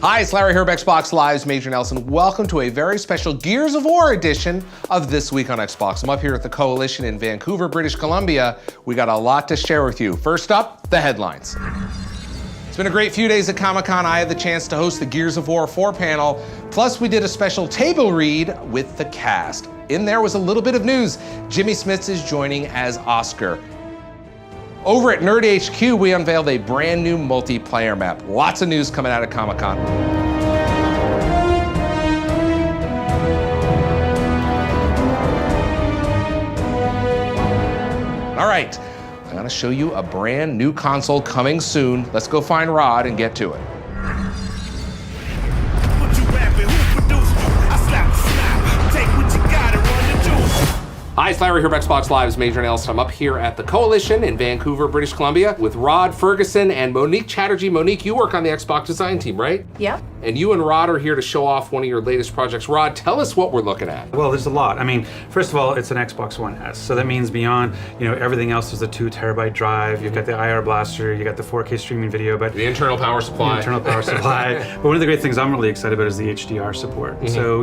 Hi, it's Larry here of Xbox Live's Major Nelson. Welcome to a very special Gears of War edition of This Week on Xbox. I'm up here at the Coalition in Vancouver, British Columbia. We got a lot to share with you. First up, the headlines. It's been a great few days at Comic-Con. I had the chance to host the Gears of War 4 panel. Plus, we did a special table read with the cast. In there was a little bit of news. Jimmy Smits is joining as Oscar. Over at Nerd HQ, we unveiled a brand new multiplayer map. Lots of news coming out of Comic-Con. All right, I'm gonna show you a brand new console coming soon. Let's go find Rod and get to it. Hi, it's Larry here of Xbox Live's Major Nelson. I'm up here at the Coalition in Vancouver, British Columbia with Rod Ferguson and Monique Chatterjee. Monique, you work on the Xbox design team, right? Yep. And you and Rod are here to show off one of your latest projects. Rod, tell us what we're looking at. Well, there's a lot. I mean, first of all, it's an Xbox One S. So that means beyond, everything else is a 2 terabyte drive. You've got the IR blaster, you got the 4K streaming video, but the internal power supply. But one of the great things I'm really excited about is the HDR support. Mm-hmm. So,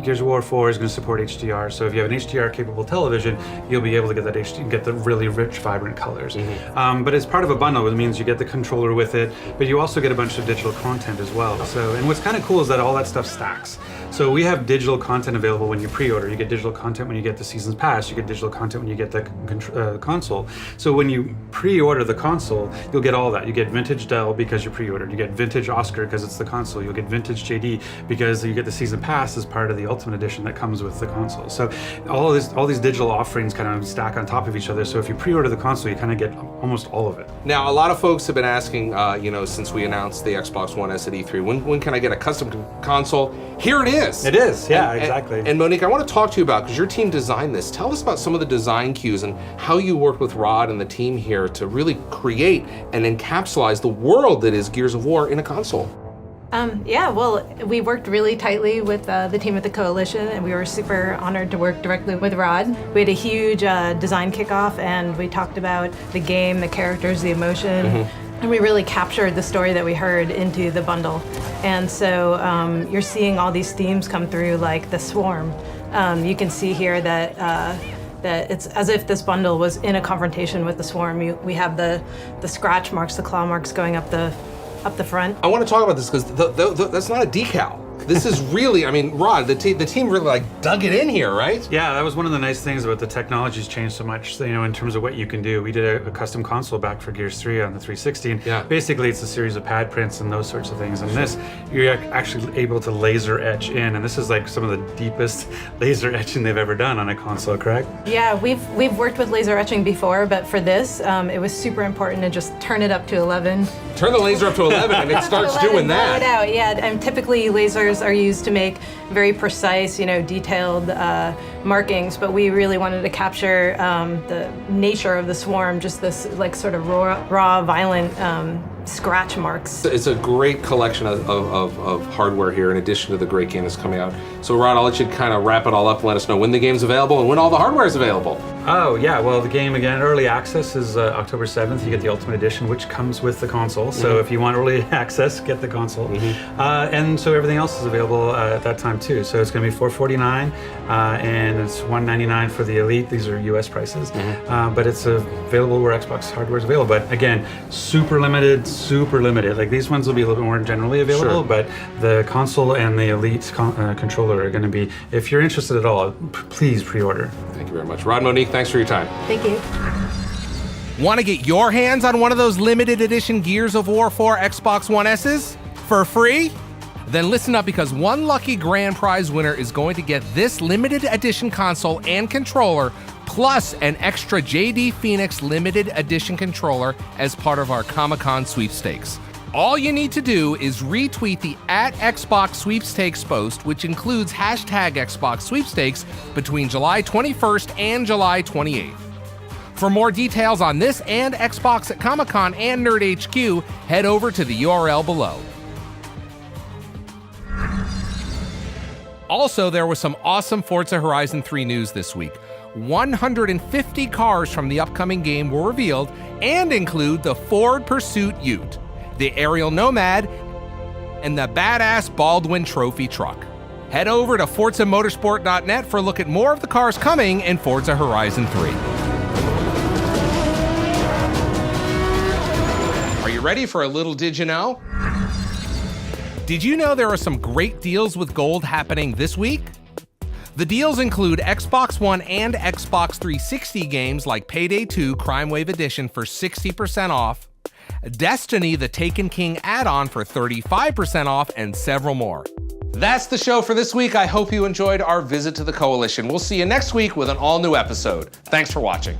Gears of War 4 is going to support HDR. So if you have an HDR capable television, you'll be able to get that get the really rich, vibrant colors. Mm-hmm. But as part of a bundle, it means you get the controller with it, but you also get a bunch of digital content as well. So, and what's kind of cool is that all that stuff stacks. So we have digital content available when you pre-order. You get digital content when you get the season's pass. You get digital content when you get the console. So when you pre-order the console, you'll get all that. You get vintage Dell because you pre-ordered. You get vintage Oscar because it's the console. You'll get vintage JD because you get the season pass as part of the Ultimate Edition that comes with the console. So all these digital offerings kind of stack on top of each other. So if you pre-order the console, you kind of get almost all of it. Now, a lot of folks have been asking, since we announced the Xbox One S at E3, when can I get a custom console? Here it is. It is, yeah, exactly. And Monique, I want to talk to you about, because your team designed this. Tell us about some of the design cues and how you worked with Rod and the team here to really create and encapsulate the world that is Gears of War in a console. We worked really tightly with the team at the Coalition, and we were super honored to work directly with Rod. We had a huge design kickoff, and we talked about the game, the characters, the emotion. Mm-hmm. And we really captured the story that we heard into the bundle. And so you're seeing all these themes come through, like the swarm. You can see here that it's as if this bundle was in a confrontation with the swarm. We have the scratch marks, the claw marks going up the front. I want to talk about this because that's not a decal. This is really, Rod, the team really dug it in here, right? Yeah, that was one of the nice things about the technology's changed so much, in terms of what you can do. We did a custom console back for Gears 3 on the 360. And yeah. Basically, it's a series of pad prints and those sorts of things. And this, you're actually able to laser etch in, and this is like some of the deepest laser etching they've ever done on a console, correct? Yeah, we've worked with laser etching before, but for this, it was super important to just turn it up to 11. Turn the laser up to 11 and it starts doing that. Blow it out, yeah. And typically lasers are used to make very precise, detailed markings, but we really wanted to capture the nature of the swarm, just this sort of raw violent scratch marks. It's a great collection of hardware here in addition to the great game that's coming out. So Rod, I'll let you kind of wrap it all up and let us know when the game's available and when all the hardware is available. Oh yeah, well the game again, early access is October 7th. You get the Ultimate Edition, which comes with the console. So if you want early access, get the console. And so everything else is available at that time too. So it's going to be $449 and it's $199 for the Elite. These are US prices. But it's available where Xbox hardware is available. But again, super limited. Like these ones will be a little bit more generally available, but the console and the Elite controller are going to be, if you're interested at all, please pre-order. Thank you very much. Rod, Monique, thanks for your time. Thank you. Want to get your hands on one of those limited edition Gears of War 4 Xbox One S's for free? Then listen up, because one lucky grand prize winner is going to get this limited edition console and controller plus an extra JD Phoenix limited edition controller as part of our Comic-Con sweepstakes. All you need to do is retweet the @Xbox Sweepstakes post, which includes #Xbox Sweepstakes, between July 21st and July 28th. For more details on this and Xbox at Comic-Con and Nerd HQ, head over to the URL below. Also, there was some awesome Forza Horizon 3 news this week. 150 cars from the upcoming game were revealed and include the Ford Pursuit Ute, the Aerial Nomad, and the badass Baldwin Trophy truck. Head over to ForzaMotorsport.net for a look at more of the cars coming in Forza Horizon 3. Are you ready for a little Did You Know? Did you know there are some great deals with gold happening this week? The deals include Xbox One and Xbox 360 games like Payday 2 Crime Wave Edition for 60% off, Destiny the Taken King add-on for 35% off, and several more. That's the show for this week. I hope you enjoyed our visit to the Coalition. We'll see you next week with an all-new episode. Thanks for watching.